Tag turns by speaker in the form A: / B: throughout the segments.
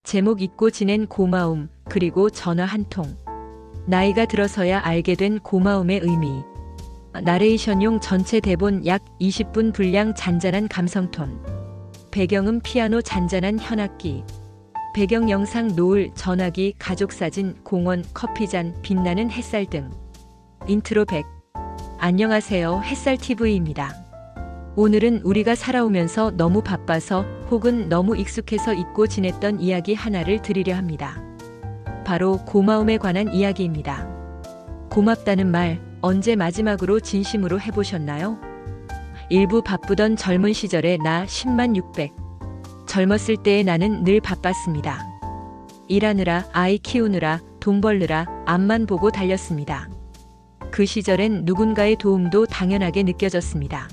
A: 제목 잊고 지낸 고마움, 그리고 전화 한 통. 나이가 들어서야 알게 된 고마움의 의미. 나레이션용 전체 대본 약 20분 분량 잔잔한 감성톤. 배경음 피아노 잔잔한 현악기. 배경 영상 노을, 전화기, 가족사진, 공원, 커피잔, 빛나는 햇살 등. 인트로 100. 안녕하세요, 햇살TV입니다. 오늘은 우리가 살아오면서 너무 바빠서 혹은 너무 익숙해서 잊고 지냈던 이야기 하나를 드리려 합니다. 바로 고마움에 관한 이야기입니다. 고맙다는 말, 언제 마지막으로 진심으로 해보셨나요? 일부 바쁘던 젊은 시절의 나 10만 600. 젊었을 때의 나는 늘 바빴습니다. 일하느라, 아이 키우느라, 돈 벌느라 앞만 보고 달렸습니다. 그 시절엔 누군가의 도움도 당연하게 느껴졌습니다.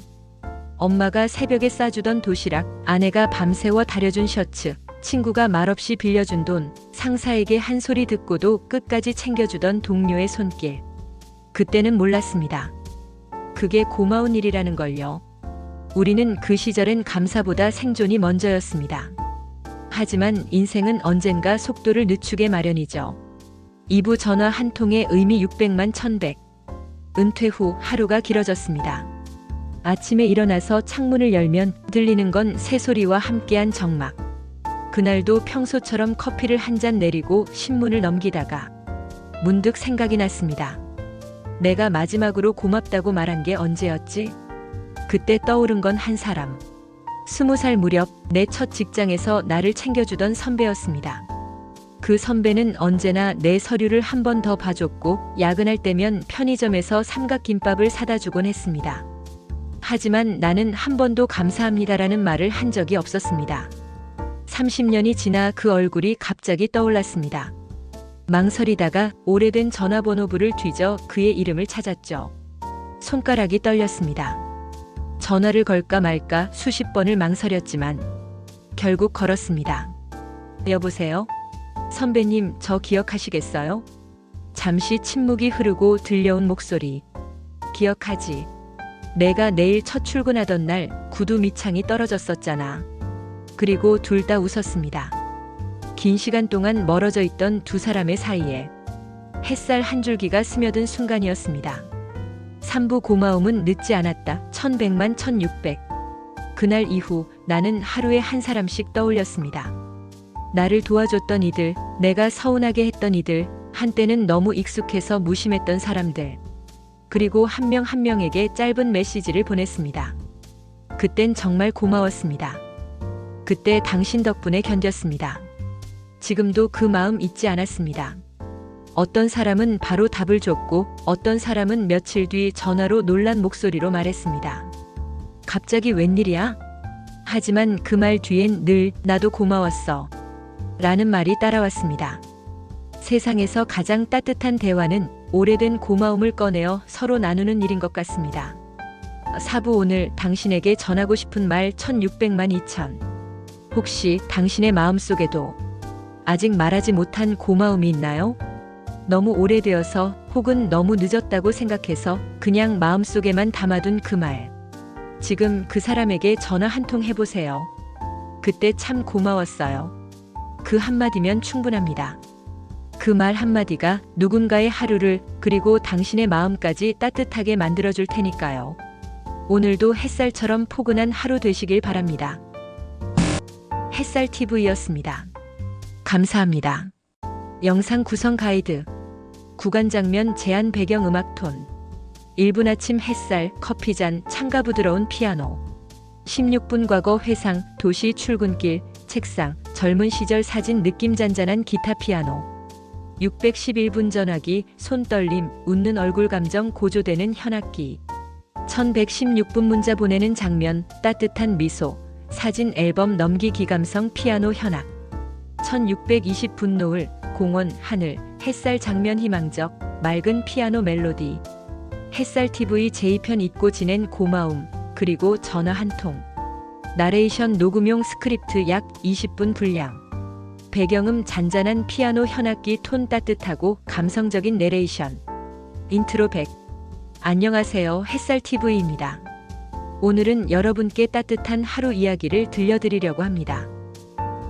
A: 엄마가 새벽에 싸주던 도시락, 아내가 밤새워 다려준 셔츠, 친구가 말없이 빌려준 돈, 상사에게 한 소리 듣고도 끝까지 챙겨주던 동료의 손길. 그때는 몰랐습니다. 그게 고마운 일이라는 걸요. 우리는 그 시절엔 감사보다 생존이 먼저였습니다. 하지만 인생은 언젠가 속도를 늦추게 마련이죠. 2부 전화 한 통의 의미 600만 1100. 은퇴 후 하루가 길어졌습니다. 아침에 일어나서 창문을 열면 들리는 건 새소리와 함께한 정막. 그날도 평소처럼 커피를 한 잔 내리고 신문을 넘기다가 문득 생각이 났습니다. 내가 마지막으로 고맙다고 말한 게 언제였지? 그때 떠오른 건 한 사람. 20살 무렵 내 첫 직장에서 나를 챙겨주던 선배였습니다. 그 선배는 언제나 내 서류를 한 번 더 봐줬고 야근할 때면 편의점에서 삼각김밥을 사다 주곤 했습니다. 하지만 나는 한 번도 감사합니다라는 말을 한 적이 없었습니다. 30년이 지나 그 얼굴이 갑자기 떠올랐습니다. 망설이다가 오래된 전화번호부를 뒤져 그의 이름을 찾았죠. 손가락이 떨렸습니다. 전화를 걸까 말까 수십 번을 망설였지만 결국 걸었습니다. 여보세요? 선배님, 저 기억하시겠어요? 잠시 침묵이 흐르고 들려온 목소리. 기억하지? 내가 내일 첫 출근하던 날 구두 밑창이 떨어졌었잖아. 그리고 둘 다 웃었습니다. 긴 시간 동안 멀어져 있던 두 사람의 사이에 햇살 한 줄기가 스며든 순간이었습니다. 3부 고마움은 늦지 않았다. 1100만 1600. 그날 이후 나는 하루에 한 사람씩 떠올렸습니다. 나를 도와줬던 이들, 내가 서운하게 했던 이들, 한때는 너무 익숙해서 무심했던 사람들. 그리고 한 명 한 명에게 짧은 메시지를 보냈습니다. 그땐 정말 고마웠습니다. 그때 당신 덕분에 견뎠습니다. 지금도 그 마음 잊지 않았습니다. 어떤 사람은 바로 답을 줬고 어떤 사람은 며칠 뒤 전화로 놀란 목소리로 말했습니다. 갑자기 웬일이야? 하지만 그 말 뒤엔 늘 나도 고마웠어 라는 말이 따라왔습니다. 세상에서 가장 따뜻한 대화는 오래된 고마움을 꺼내어 서로 나누는 일인 것 같습니다. 4부 오늘 당신에게 전하고 싶은 말 1600만 2000. 혹시 당신의 마음속에도 아직 말하지 못한 고마움이 있나요? 너무 오래되어서 혹은 너무 늦었다고 생각해서 그냥 마음속에만 담아둔 그 말. 지금 그 사람에게 전화 한 통 해보세요. 그때 참 고마웠어요. 그 한마디면 충분합니다. 그 말 한마디가 누군가의 하루를 그리고 당신의 마음까지 따뜻하게 만들어줄 테니까요. 오늘도 햇살처럼 포근한 하루 되시길 바랍니다. 햇살TV였습니다. 감사합니다. 영상 구성 가이드. 구간 장면 제한 배경 음악 톤. 1분 아침 햇살, 커피잔, 창가 부드러운 피아노. 16분 과거 회상, 도시 출근길, 책상, 젊은 시절 사진 느낌 잔잔한 기타 피아노. 611분 전화기, 손떨림, 웃는 얼굴 감정 고조되는 현악기. 1116분 문자 보내는 장면, 따뜻한 미소, 사진 앨범 넘기기 감성 피아노 현악. 1620분 노을, 공원, 하늘, 햇살 장면 희망적, 맑은 피아노 멜로디. 햇살TV 제2편 잊고 지낸 고마움, 그리고 전화 한 통. 나레이션 녹음용 스크립트 약 20분 분량. 배경음 잔잔한 피아노 현악기 톤 따뜻하고 감성적인 내레이션. 인트로 100. 안녕하세요, 햇살TV입니다. 오늘은 여러분께 따뜻한 하루 이야기를 들려드리려고 합니다.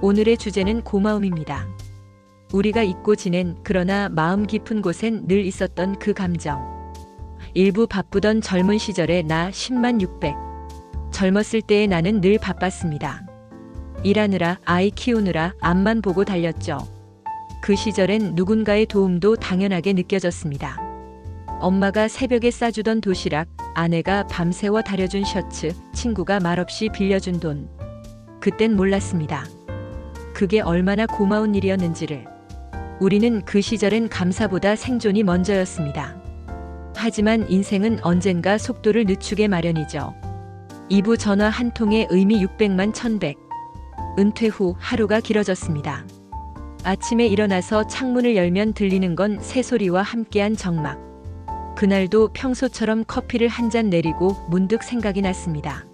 A: 오늘의 주제는 고마움입니다. 우리가 잊고 지낸 그러나 마음 깊은 곳엔 늘 있었던 그 감정. 일부 바쁘던 젊은 시절의 나 10만 600. 젊었을 때의 나는 늘 바빴습니다. 일하느라 아이 키우느라 앞만 보고 달렸죠. 그 시절엔 누군가의 도움도 당연하게 느껴졌습니다. 엄마가 새벽에 싸주던 도시락, 아내가 밤새워 다려준 셔츠, 친구가 말없이 빌려준 돈. 그땐 몰랐습니다. 그게 얼마나 고마운 일이었는지를. 우리는 그 시절엔 감사보다 생존이 먼저였습니다. 하지만 인생은 언젠가 속도를 늦추게 마련이죠. 2부 전화 한 통의 의미 600만 1100. 은퇴 후 하루가 길어졌습니다. 아침에 일어나서 창문을 열면 들리는 건 새소리와 함께한 정막. 그날도 평소처럼 커피를 한 잔 내리고 문득 생각이 났습니다.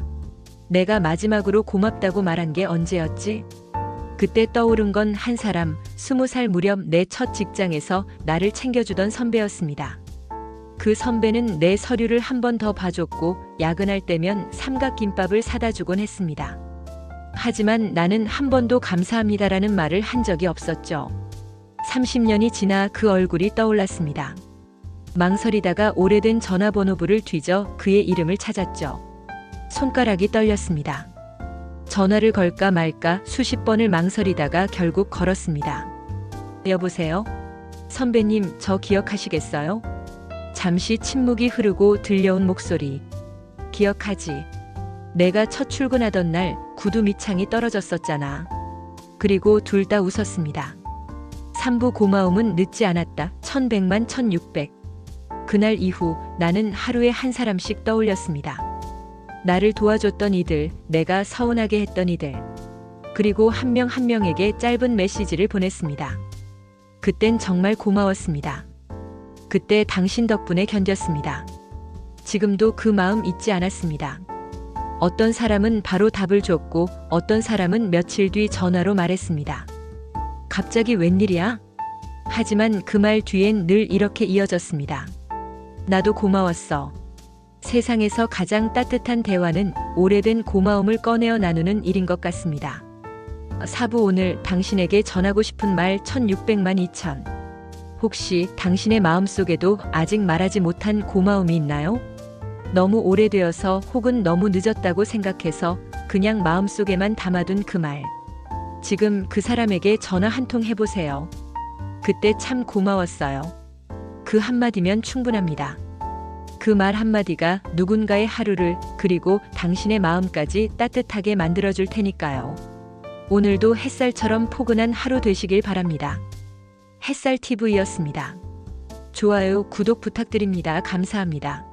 A: 내가 마지막으로 고맙다고 말한 게 언제였지? 그때 떠오른 건 한 사람, 20살 무렵 내 첫 직장에서 나를 챙겨주던 선배였습니다. 그 선배는 내 서류를 한 번 더 봐줬고 야근할 때면 삼각김밥을 사다 주곤 했습니다. 하지만 나는 한 번도 감사합니다라는 말을 한 적이 없었죠. 30년이 지나 그 얼굴이 떠올랐습니다. 망설이다가 오래된 전화번호부를 뒤져 그의 이름을 찾았죠. 손가락이 떨렸습니다. 전화를 걸까 말까 수십 번을 망설이다가 결국 걸었습니다. 여보세요? 선배님, 저 기억하시겠어요? 잠시 침묵이 흐르고 들려온 목소리. 기억하지? 내가 첫 출근하던 날 구두 밑창이 떨어졌었잖아. 그리고 둘 다 웃었습니다. 3부 고마움은 늦지 않았다. 1100만 1600. 그날 이후 나는 하루에 한 사람씩 떠올렸습니다. 나를 도와줬던 이들, 내가 서운하게 했던 이들. 그리고 한 명 한 명에게 짧은 메시지를 보냈습니다. 그땐 정말 고마웠습니다. 그때 당신 덕분에 견뎠습니다. 지금도 그 마음 잊지 않았습니다. 어떤 사람은 바로 답을 줬고 어떤 사람은 며칠 뒤 전화로 말했습니다. 갑자기 웬일이야? 하지만 그 말 뒤엔 늘 이렇게 이어졌습니다. 나도 고마웠어. 세상에서 가장 따뜻한 대화는 오래된 고마움을 꺼내어 나누는 일인 것 같습니다. 4부 오늘 당신에게 전하고 싶은 말 1600만 2000. 혹시 당신의 마음속에도 아직 말하지 못한 고마움이 있나요? 너무 오래되어서 혹은 너무 늦었다고 생각해서 그냥 마음속에만 담아둔 그 말. 지금 그 사람에게 전화 한 통 해보세요. 그때 참 고마웠어요. 그 한마디면 충분합니다. 그 말 한마디가 누군가의 하루를 그리고 당신의 마음까지 따뜻하게 만들어줄 테니까요. 오늘도 햇살처럼 포근한 하루 되시길 바랍니다. 햇살TV였습니다. 좋아요, 구독 부탁드립니다. 감사합니다.